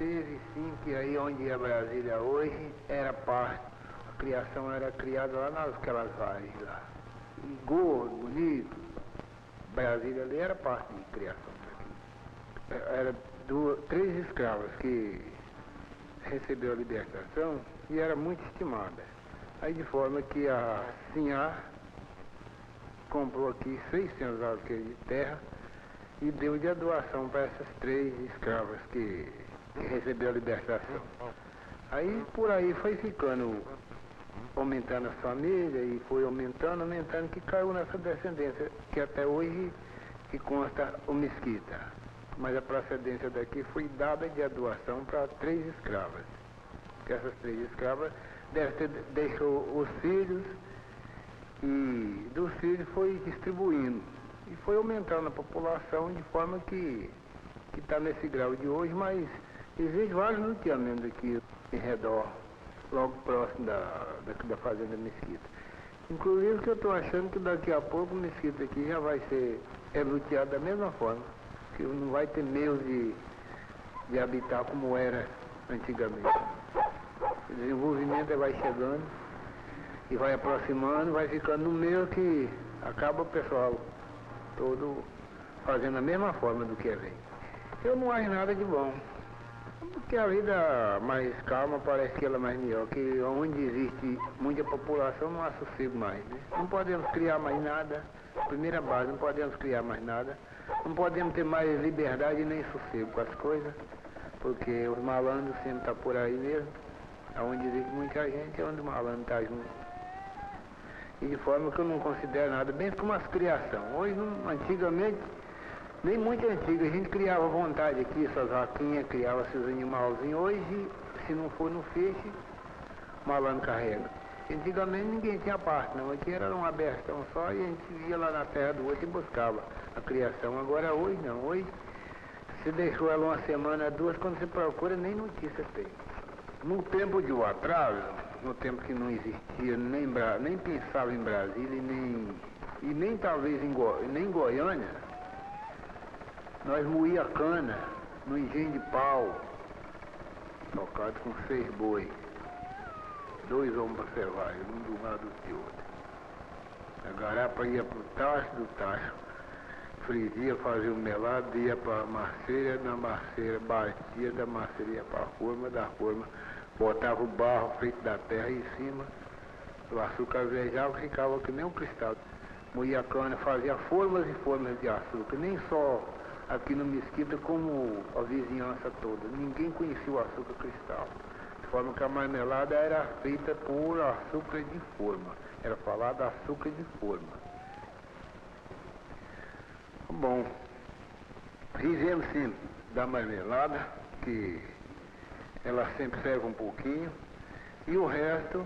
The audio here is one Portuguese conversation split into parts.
teve sim, que aí onde é Brasília hoje, era parte, a criação era criada lá naquelas vagens lá. E gordo, bonito, Brasília ali era parte de criação daqui. Era três escravas que recebeu a libertação e era muito estimada. Aí de forma que a Sinhá comprou aqui 600 alqueires de terra e deu de doação para essas três escravas que recebeu a libertação. Aí por aí foi ficando, aumentando as famílias e foi aumentando, que caiu nessa descendência que até hoje que consta o Mesquita. Mas a procedência daqui foi dada de doação para três escravas. Que essas três escravas deixou os filhos e dos filhos foi distribuindo. E foi aumentando a população de forma que está nesse grau de hoje, mas existe vários loteamentos aqui em redor, logo próximo da fazenda Mesquita. Inclusive que eu estou achando que daqui a pouco o Mesquita aqui já vai ser luteado da mesma forma, que não vai ter meios de habitar como era antigamente. O desenvolvimento vai chegando e vai aproximando, vai ficando no meio que acaba o pessoal todo fazendo a mesma forma do que vem. Eu não acho nada de bom, porque a vida mais calma parece que ela é mais melhor, que onde existe muita população não há sossego mais, né? Não podemos criar mais nada, primeira base, não podemos criar mais nada, não podemos ter mais liberdade nem sossego com as coisas, porque os malandros sempre estão por aí mesmo, onde existe muita gente é onde o malandro está junto. E de forma que eu não considero nada, bem como as criações. Hoje, antigamente, nem muito antigo, a gente criava à vontade aqui, suas vaquinhas, criava seus animalzinhos. Hoje, se não for no feixe, o malandro carrega. Antigamente ninguém tinha parte, não. Aqui era uma abertação só e a gente ia lá na terra do outro e buscava a criação. Agora hoje não, hoje você deixou ela uma semana, duas, quando você procura nem notícia tem. No tempo de atraso, no tempo que não existia, nem pensava em Brasília e nem talvez nem em Goiânia, nós moía cana no engenho de pau, tocado com 6 boi, 2 homens para servar, um do lado do outro. A garapa ia para o tacho, do tacho frisia, fazia o melado, ia para a marceira, da marceira batia, da marceira ia para a forma, da forma botava o barro feito da terra em cima, o açúcar vejava, ficava que nem um cristal. Moía a cana, fazia formas e formas de açúcar, nem só aqui no Mesquita, como a vizinhança toda. Ninguém conhecia o açúcar cristal. De forma que a marmelada era feita por açúcar de forma. Era falado açúcar de forma. Bom, fizemos sim da marmelada, que ela sempre serve um pouquinho, e o resto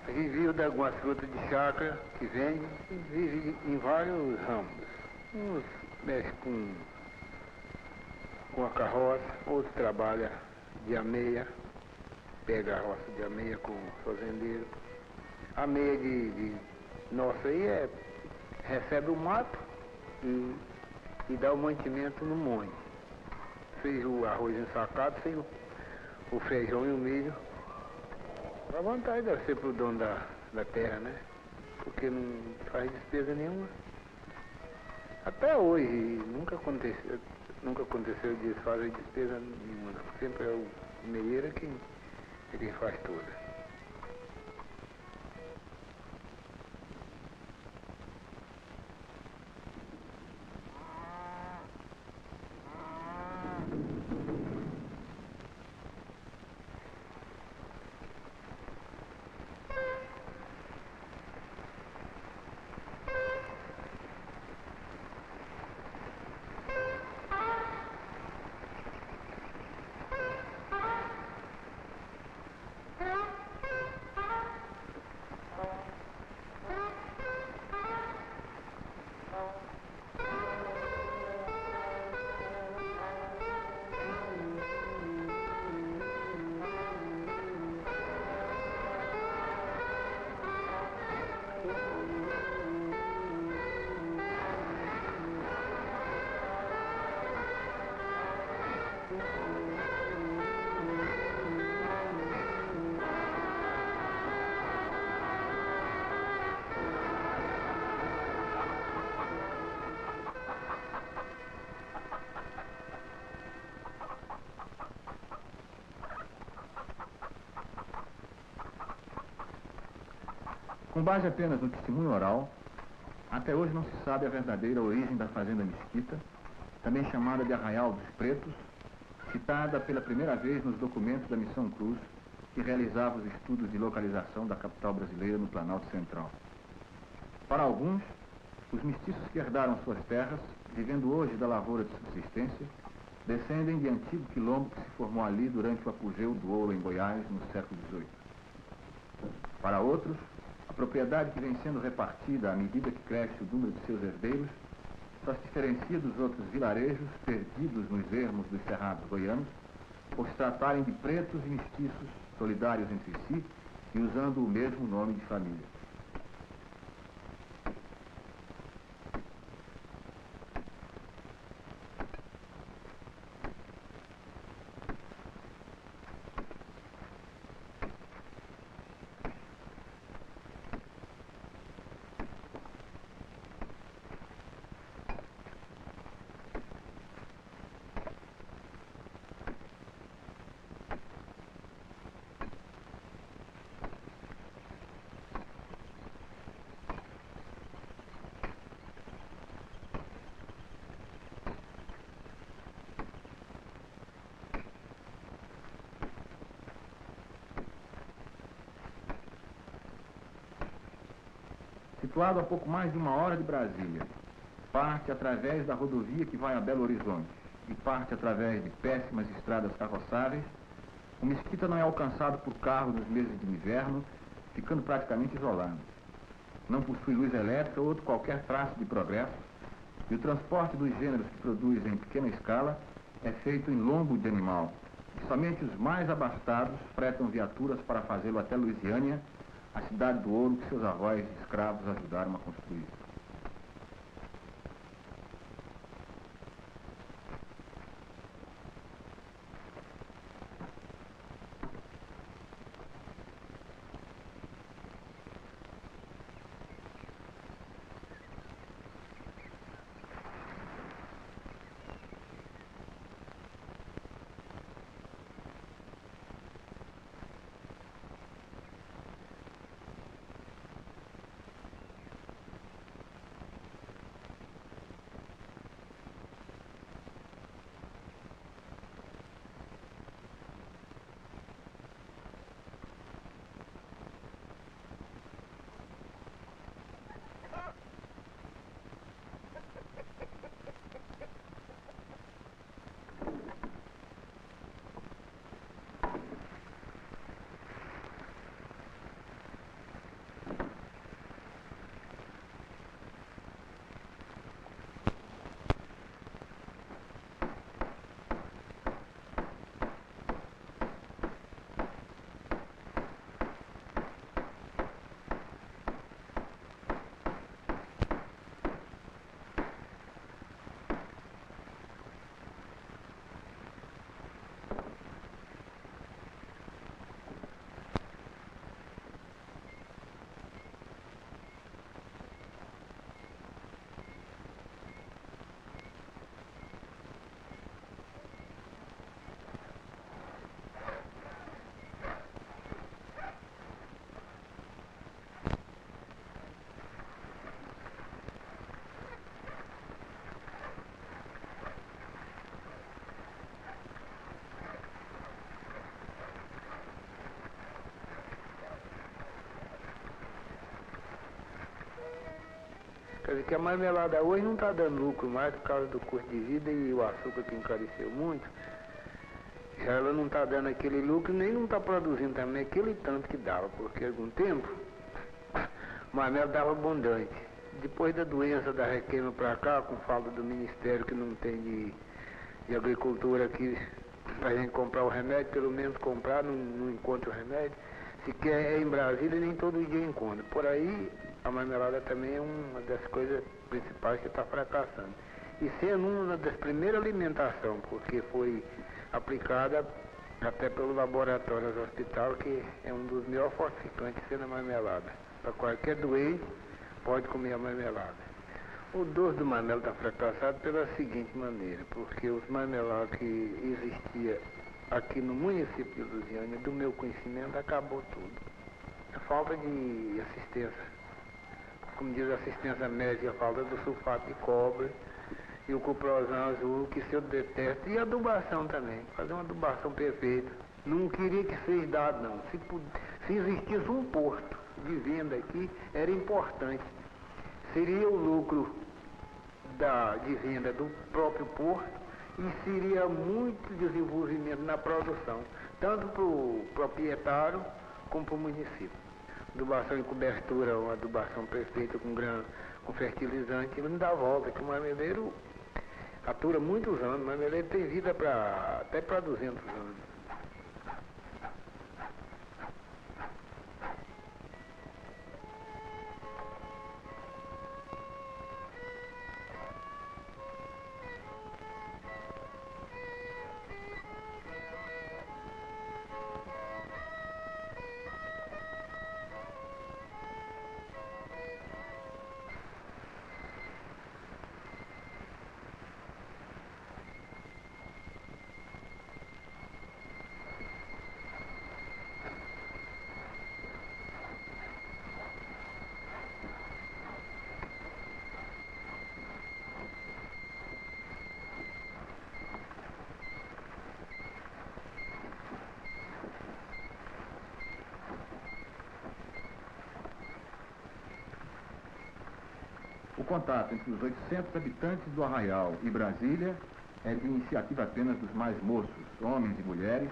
a gente vive de algumas frutas de chácara que vende e vive em vários ramos. Uns mexem com a carroça, outros trabalham de ameia, pega a roça de ameia com o fazendeiro. A ameia de nossa aí recebe o mato e dá o mantimento no monte. Fez o arroz ensacado, fez o feijão e o milho. A vantagem deve ser para o dono da terra, né? Porque não faz despesa nenhuma. Até hoje nunca aconteceu de fazer despesa nenhuma. Sempre é o meieiro quem faz tudo. Com base apenas no testemunho oral, até hoje não se sabe a verdadeira origem da fazenda Mesquita, também chamada de Arraial dos Pretos, citada pela primeira vez nos documentos da Missão Cruz, que realizava os estudos de localização da capital brasileira no Planalto Central. Para alguns, os mestiços que herdaram suas terras, vivendo hoje da lavoura de subsistência, descendem de antigo quilombo que se formou ali durante o apogeu do ouro em Goiás no século XVIII. Para outros, a propriedade que vem sendo repartida à medida que cresce o número de seus herdeiros só se diferencia dos outros vilarejos perdidos nos ermos dos cerrados goianos por se tratarem de pretos e mestiços solidários entre si e usando o mesmo nome de família. Situado a pouco mais de 1 hora de Brasília, parte através da rodovia que vai a Belo Horizonte e parte através de péssimas estradas carroçáveis, o Mesquita não é alcançado por carro nos meses de inverno, ficando praticamente isolado. Não possui luz elétrica ou outro qualquer traço de progresso, e o transporte dos gêneros que produz em pequena escala é feito em lombo de animal, e somente os mais abastados fretam viaturas para fazê-lo até Luisiânia, a cidade do ouro que seus avós escravos ajudaram a construir. Quer dizer que a marmelada hoje não está dando lucro mais por causa do custo de vida e o açúcar que encareceu muito. Já ela não está dando aquele lucro, nem não está produzindo também aquele tanto que dava, porque há algum tempo o marmelo dava abundante. Depois da doença da requeima para cá, com falta do Ministério que não tem de Agricultura aqui, para a gente comprar o remédio, pelo menos comprar, não encontra o remédio. Se quer em Brasília, nem todo dia encontra. Por aí, a marmelada também é uma das coisas principais que está fracassando. E sendo uma das primeiras alimentações, porque foi aplicada até pelo laboratório do hospital, que é um dos melhores fortificantes sendo a marmelada. Para qualquer doente, pode comer a marmelada. O doce do marmelo está fracassado pela seguinte maneira, porque os marmelados que existia aqui no município de Lusiânia, do meu conhecimento, acabou tudo. a falta de assistência. Como diz a assistência médica, a falta do sulfato de cobre e o cuprosão azul, que se eu detesto, e a adubação também, fazer uma adubação perfeita. Não queria que seja dado, não. Se existisse um posto de venda aqui, era importante. Seria o lucro de venda do próprio porto e seria muito desenvolvimento na produção, tanto para o proprietário como para o município. Adubação e cobertura, uma adubação perfeita com fertilizante, não dá volta, que o marmeleiro atura muitos anos, o marmeleiro tem vida até para 200 anos. O contato entre os 800 habitantes do Arraial e Brasília é de iniciativa apenas dos mais moços, homens e mulheres,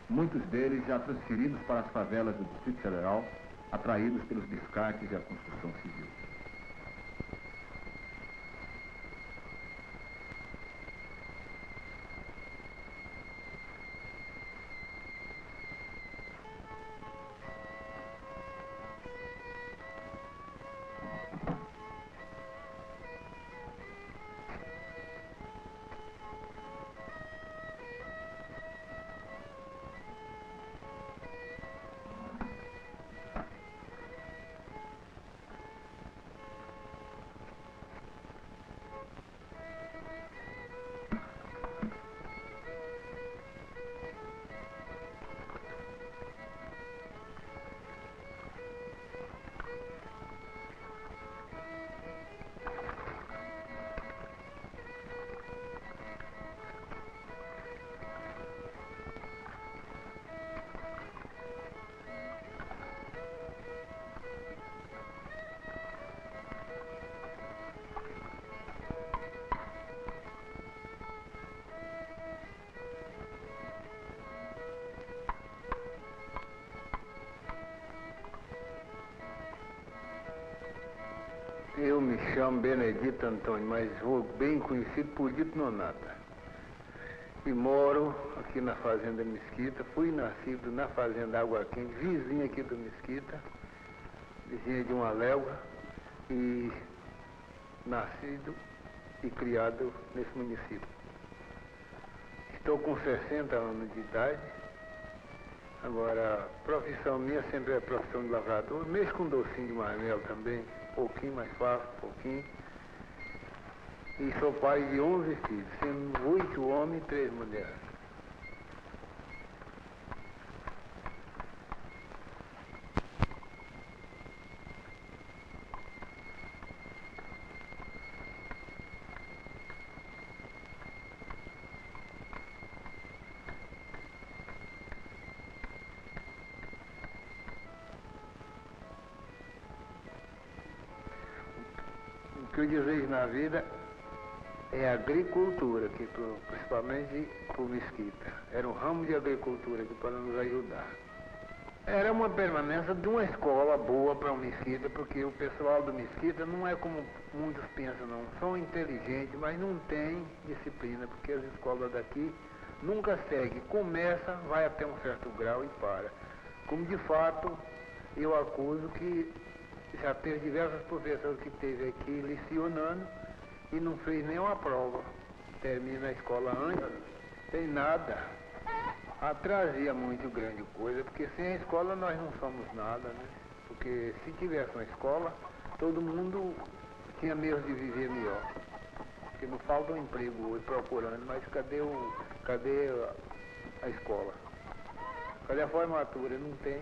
muitos deles já transferidos para as favelas do Distrito Federal, atraídos pelos descartes e a construção civil. Eu me chamo Benedito Antônio, mas vou bem conhecido por Dito Nonata. E moro aqui na Fazenda Mesquita. Fui nascido na Fazenda Água Quente, vizinha aqui do Mesquita, vizinha de uma légua, e nascido e criado nesse município. Estou com 60 anos de idade. Agora, a profissão minha sempre é profissão de lavrador. Mexo com docinho de marmelo também, pouquinho mais fácil, pouquinho. E sou pai de 11 filhos, sendo 8 homens e 3 mulheres. O que eu desejo na vida é a agricultura, que principalmente para o Mesquita. Era um ramo de agricultura aqui para nos ajudar. Era uma permanência de uma escola boa para o Mesquita, porque o pessoal do Mesquita não é como muitos pensam, não. São inteligentes, mas não tem disciplina, porque as escolas daqui nunca seguem. Começa, vai até um certo grau e para. Como de fato eu acuso que já teve diversos professores que esteve aqui lecionando e não fez nenhuma prova. Termina a escola antes, tem nada. Atrasia muito grande coisa, porque sem a escola nós não somos nada, né? Porque se tivesse uma escola, todo mundo tinha medo de viver melhor. Porque não falta um emprego hoje procurando, mas cadê a escola? Cadê a formatura? Não tem.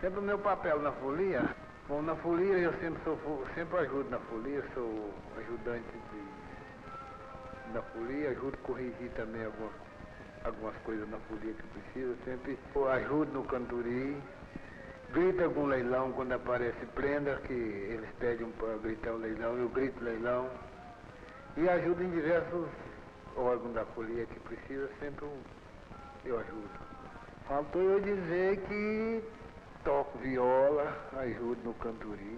Sempre o meu papel na folia. Bom, na folia eu sempre ajudo na folia, sou ajudante na folia, ajudo a corrigir também algumas coisas na folia que precisa, sempre ajudo no cantori, grito algum leilão quando aparece prenda, que eles pedem para gritar o leilão, eu grito leilão, e ajudo em diversos órgãos da folia que precisa, sempre eu ajudo. Faltou eu dizer que toco viola, ajudo no cantori,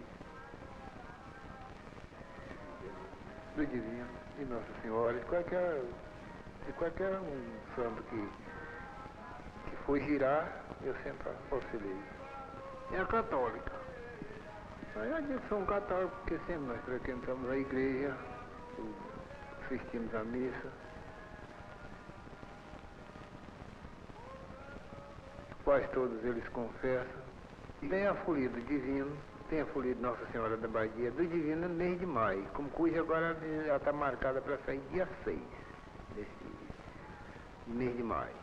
do Divino, de Nossa Senhora, de qualquer um santo que for girar, eu sempre auxilio. É a católica. Eu digo que sou um católico porque sempre nós frequentamos a igreja, assistimos à missa. Quase todos eles confessam. Tem a folia do Divino, tem a folia de Nossa Senhora da Badia, do Divino no mês de maio, como cuja agora já está marcada para sair dia 6 desse mês de maio.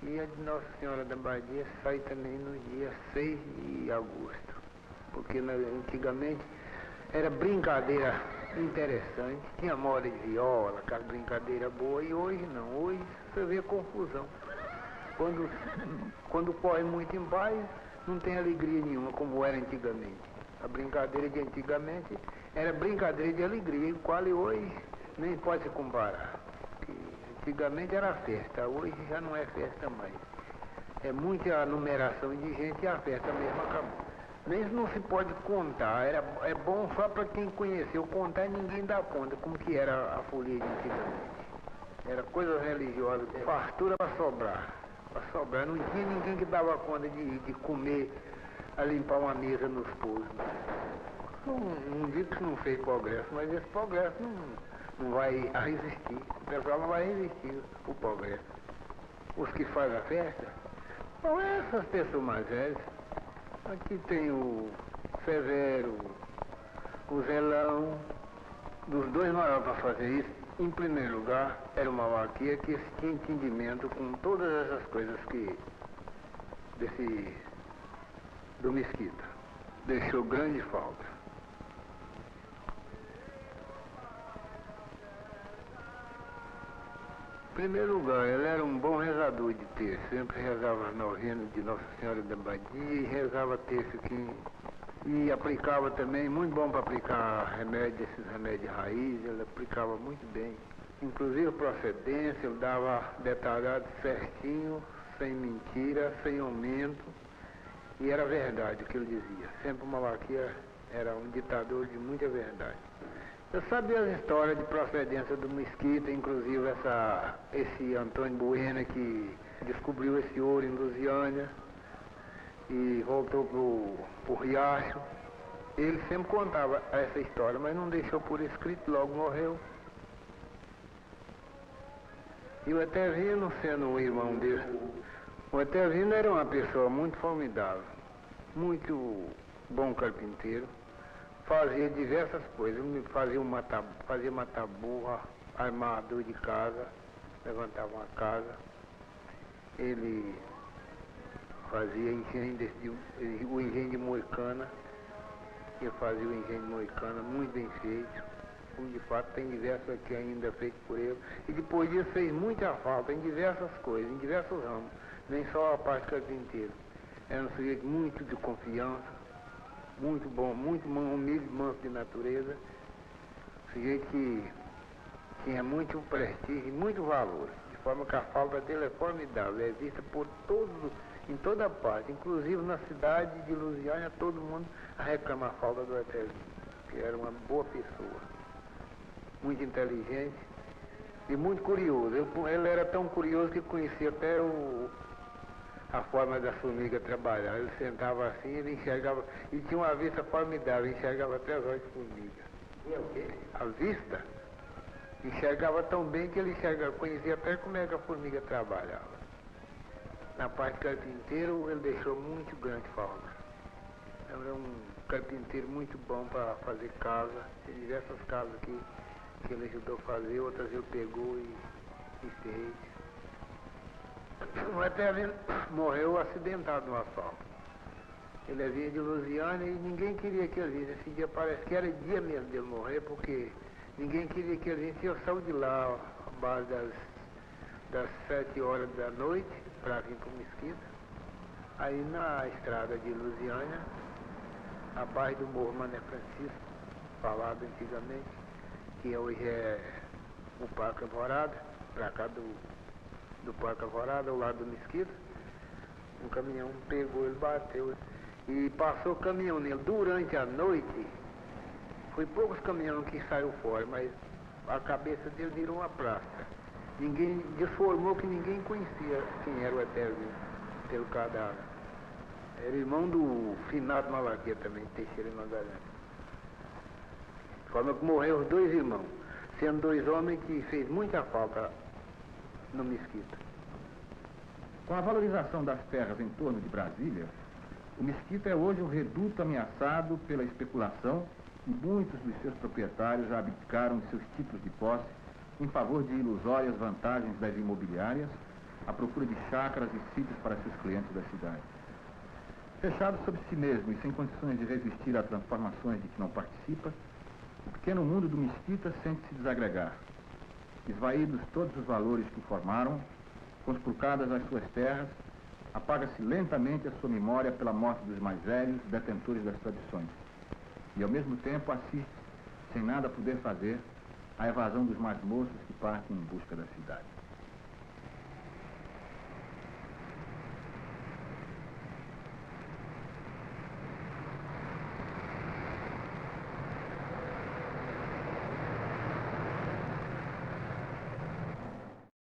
E a de Nossa Senhora da Badia sai também no dia 6 de agosto, porque antigamente era brincadeira interessante, tinha moda de viola, aquela brincadeira boa, e hoje não, hoje você vê confusão. Quando corre muito em baile, não tem alegria nenhuma como era antigamente. A brincadeira de antigamente era brincadeira de alegria, o qual hoje nem pode se comparar. Porque antigamente era festa, hoje já não é festa mais. É muita numeração de gente e a festa mesmo acabou. Nem isso não se pode contar, é bom só para quem conheceu contar e ninguém dá conta como que era a folia de antigamente. Era coisa religiosa, fartura para sobrar. Não tinha ninguém que dava conta de comer, a limpar uma mesa nos pousos. Não digo que não fez progresso, mas esse progresso não vai resistir. O pessoal não vai resistir o progresso. Os que fazem a festa são essas pessoas mais velhas. Aqui tem o Severo, o Zelão, dos dois maiores para fazer isso. Em primeiro lugar, era uma vaquia que tinha entendimento com todas essas coisas do Mesquita. Deixou grande falta. Em primeiro lugar, ele era um bom rezador de terço. Sempre rezava as novenas de Nossa Senhora da Badia e rezava terço aqui. E aplicava também, muito bom para aplicar remédio, esses remédios raiz, ele aplicava muito bem. Inclusive procedência, ele dava detalhado certinho, sem mentira, sem aumento. E era verdade o que ele dizia. Sempre o Malaquia era um ditador de muita verdade. Eu sabia as histórias de procedência do Mesquita, inclusive esse Antônio Bueno que descobriu esse ouro em Lusiânia e voltou pro Riacho. Ele sempre contava essa história, mas não deixou por escrito, logo morreu. E o Etervino, sendo um irmão dele, o Etervino era uma pessoa muito formidável, muito bom carpinteiro, fazia diversas coisas, fazia mataburra, armador de casa, levantava uma casa, ele fazia o engenho de Moicana, ele fazia o engenho de Moicana muito bem feito, como de fato tem diversos aqui ainda feitos por ele, e depois disso fez muita falta em diversas coisas, em diversos ramos, nem só a parte carpinteira. Era um sujeito muito de confiança, muito bom, muito humilde, manso de natureza, sujeito que tinha muito prestígio e muito valor, de forma que a falta dele é formidável, é vista por todos, em toda parte, inclusive na cidade de Lusiânia, todo mundo reclama a falta do Eterno, que era uma boa pessoa, muito inteligente e muito curioso. Ele era tão curioso que conhecia até a forma da formiga trabalhar. Ele sentava assim, ele enxergava, e tinha uma vista formidável, enxergava até as olhos de formiga. E o quê? A vista enxergava tão bem que ele conhecia até como é que a formiga trabalhava. Na parte carpinteiro, ele deixou muito grande falta. Era um carpinteiro muito bom para fazer casa. Tem diversas casas aqui que ele ajudou a fazer, outras ele pegou e fez. O Eterno morreu acidentado no asfalto. Ele vinha de Lusiânia e ninguém queria que ele visse. Esse dia parece que era dia mesmo dele morrer, porque ninguém queria que ele visse. Eu saí de lá a base das 7 horas da noite para vir para o Mesquita. Aí na estrada de Lusiânia, abaixo do Morro Mané Francisco, falado antigamente, que hoje é o Parque Alvorada, para cá do Parque Alvorada, ao lado do Mesquita, um caminhão pegou, ele bateu e passou o caminhão nele. Durante a noite, foi poucos caminhões que saíram fora, mas a cabeça dele virou uma praça. Ninguém desformou que ninguém conhecia quem era o Eterno pelo cadáver. Era irmão do finado Malaquia também, Teixeira Magalhães. De forma que morreram os dois irmãos, sendo dois homens que fez muita falta no Mesquita. Com a valorização das terras em torno de Brasília, o Mesquita é hoje um reduto ameaçado pela especulação e muitos dos seus proprietários já abdicaram de seus títulos de posse em favor de ilusórias vantagens das imobiliárias, à procura de chácaras e sítios para seus clientes da cidade. Fechado sobre si mesmo e sem condições de resistir a transformações de que não participa, o pequeno mundo do Mesquita sente-se desagregar. Esvaídos todos os valores que o formaram, conspurcadas as suas terras, apaga-se lentamente a sua memória pela morte dos mais velhos, detentores das tradições. E ao mesmo tempo assiste, sem nada poder fazer, à evasão dos mais moços que partem em busca da cidade.